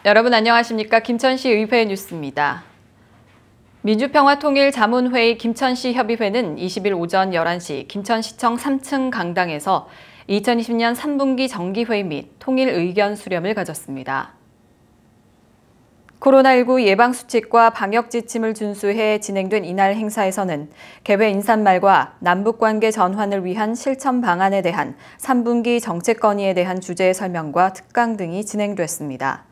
여러분 안녕하십니까? 김천시 의회 뉴스입니다. 민주평화통일자문회의 김천시 협의회는 20일 오전 11시 김천시청 3층 강당에서 2020년 3분기 정기회의 및 통일 의견 수렴을 가졌습니다. 코로나19 예방수칙과 방역지침을 준수해 진행된 이날 행사에서는 개회 인사말과 남북관계 전환을 위한 실천 방안에 대한 3분기 정책 건의에 대한 주제의 설명과 특강 등이 진행됐습니다.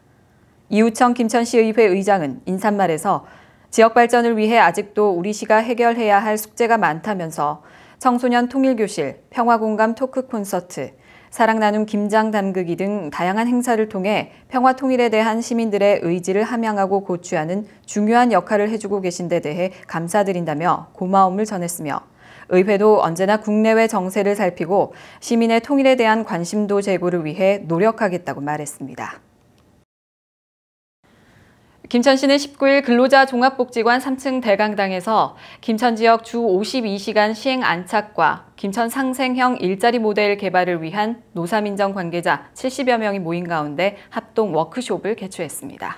이우청 김천시의회 의장은 인사말에서 지역 발전을 위해 아직도 우리 시가 해결해야 할 숙제가 많다면서 청소년 통일교실, 평화공감 토크 콘서트, 사랑나눔 김장 담그기 등 다양한 행사를 통해 평화 통일에 대한 시민들의 의지를 함양하고 고취하는 중요한 역할을 해주고 계신 데 대해 감사드린다며 고마움을 전했으며 의회도 언제나 국내외 정세를 살피고 시민의 통일에 대한 관심도 제고를 위해 노력하겠다고 말했습니다. 김천시는 19일 근로자 종합복지관 3층 대강당에서 김천 지역 주 52시간 시행 안착과 김천 상생형 일자리 모델 개발을 위한 노사민정 관계자 70여 명이 모인 가운데 합동 워크숍을 개최했습니다.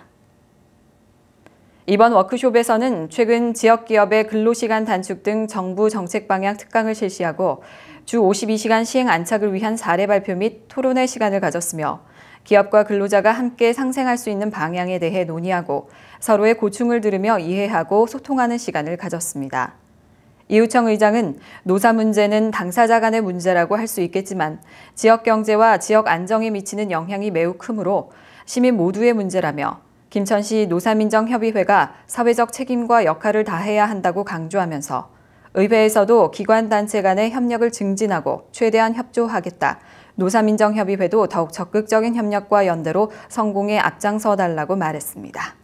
이번 워크숍에서는 최근 지역기업의 근로시간 단축 등 정부 정책 방향 특강을 실시하고 주 52시간 시행 안착을 위한 사례 발표 및 토론회 시간을 가졌으며 기업과 근로자가 함께 상생할 수 있는 방향에 대해 논의하고 서로의 고충을 들으며 이해하고 소통하는 시간을 가졌습니다. 이우청 의장은 노사 문제는 당사자 간의 문제라고 할 수 있겠지만 지역 경제와 지역 안정에 미치는 영향이 매우 크므로 시민 모두의 문제라며 김천시 노사민정협의회가 사회적 책임과 역할을 다해야 한다고 강조하면서 의회에서도 기관단체 간의 협력을 증진하고 최대한 협조하겠다. 노사민정협의회도 더욱 적극적인 협력과 연대로 성공에 앞장서 달라고 말했습니다.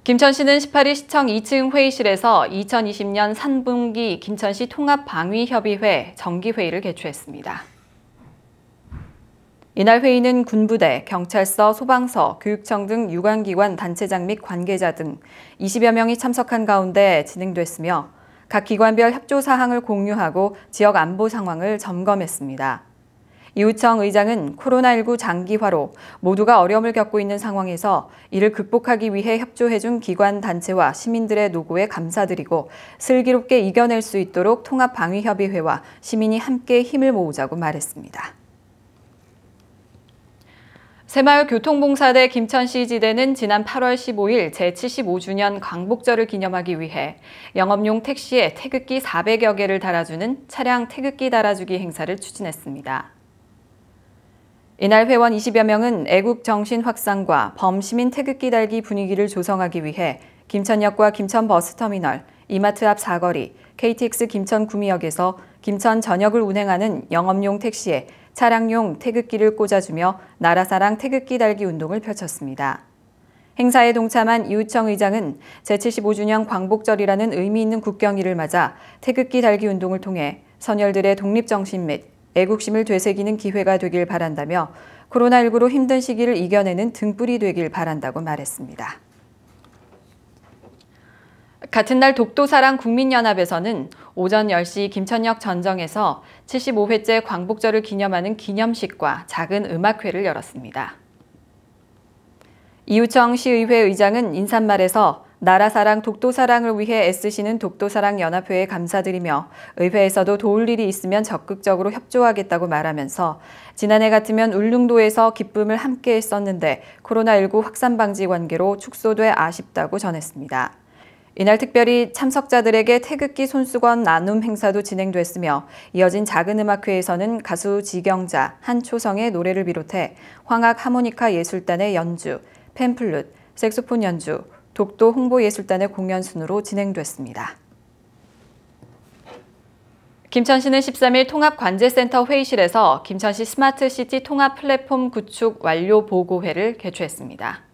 김천시는 18일 시청 2층 회의실에서 2020년 3분기 김천시 통합방위협의회 정기회의를 개최했습니다. 이날 회의는 군부대, 경찰서, 소방서, 교육청 등 유관기관 단체장 및 관계자 등 20여 명이 참석한 가운데 진행됐으며 각 기관별 협조 사항을 공유하고 지역 안보 상황을 점검했습니다. 이우청 의장은 코로나19 장기화로 모두가 어려움을 겪고 있는 상황에서 이를 극복하기 위해 협조해준 기관 단체와 시민들의 노고에 감사드리고 슬기롭게 이겨낼 수 있도록 통합방위협의회와 시민이 함께 힘을 모으자고 말했습니다. 새마을교통봉사대 김천시지대는 지난 8월 15일 제75주년 광복절을 기념하기 위해 영업용 택시에 태극기 400여 개를 달아주는 차량 태극기 달아주기 행사를 추진했습니다. 이날 회원 20여 명은 애국 정신 확산과 범시민 태극기 달기 분위기를 조성하기 위해 김천역과 김천버스터미널, 이마트 앞 사거리, KTX 김천 구미역에서 김천 전역을 운행하는 영업용 택시에 차량용 태극기를 꽂아주며 나라사랑 태극기 달기 운동을 펼쳤습니다. 행사에 동참한 이우청 의장은 제75주년 광복절이라는 의미 있는 국경일을 맞아 태극기 달기 운동을 통해 선열들의 독립정신 및 애국심을 되새기는 기회가 되길 바란다며 코로나19로 힘든 시기를 이겨내는 등불이 되길 바란다고 말했습니다. 같은 날 독도사랑 국민연합에서는 오전 10시 김천역 전정에서 75회째 광복절을 기념하는 기념식과 작은 음악회를 열었습니다. 이우청 시의회 의장은 인사말에서 나라사랑, 독도사랑을 위해 애쓰시는 독도사랑연합회에 감사드리며 의회에서도 도울 일이 있으면 적극적으로 협조하겠다고 말하면서 지난해 같으면 울릉도에서 기쁨을 함께 했었는데 코로나19 확산 방지 관계로 축소돼 아쉽다고 전했습니다. 이날 특별히 참석자들에게 태극기 손수건 나눔 행사도 진행됐으며 이어진 작은 음악회에서는 가수 지경자, 한초성의 노래를 비롯해 황악 하모니카 예술단의 연주, 펜플룻, 색소폰 연주, 독도 홍보예술단의 공연 순으로 진행됐습니다. 김천시는 13일 통합관제센터 회의실에서 김천시 스마트시티 통합 플랫폼 구축 완료 보고회를 개최했습니다.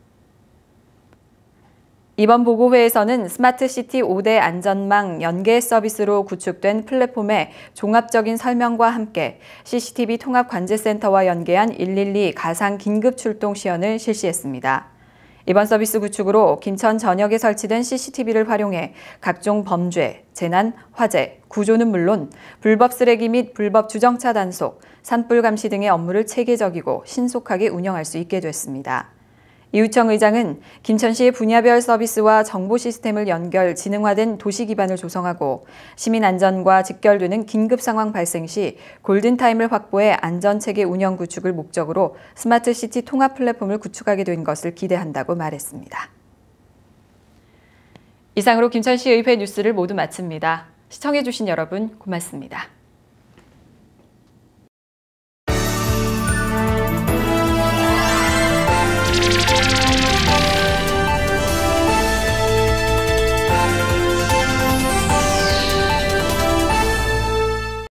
이번 보고회에서는 스마트시티 5대 안전망 연계 서비스로 구축된 플랫폼의 종합적인 설명과 함께 CCTV 통합관제센터와 연계한 112 가상 긴급 출동 시연을 실시했습니다. 이번 서비스 구축으로 김천 전역에 설치된 CCTV를 활용해 각종 범죄, 재난, 화재, 구조는 물론 불법 쓰레기 및 불법 주정차 단속, 산불 감시 등의 업무를 체계적이고 신속하게 운영할 수 있게 됐습니다. 이우청 의장은 김천시의 분야별 서비스와 정보 시스템을 진흥화된 도시 기반을 조성하고 시민 안전과 직결되는 긴급 상황 발생 시 골든타임을 확보해 안전체계 운영 구축을 목적으로 스마트시티 통합 플랫폼을 구축하게 된 것을 기대한다고 말했습니다. 이상으로 김천시 의회 뉴스를 모두 마칩니다. 시청해주신 여러분 고맙습니다.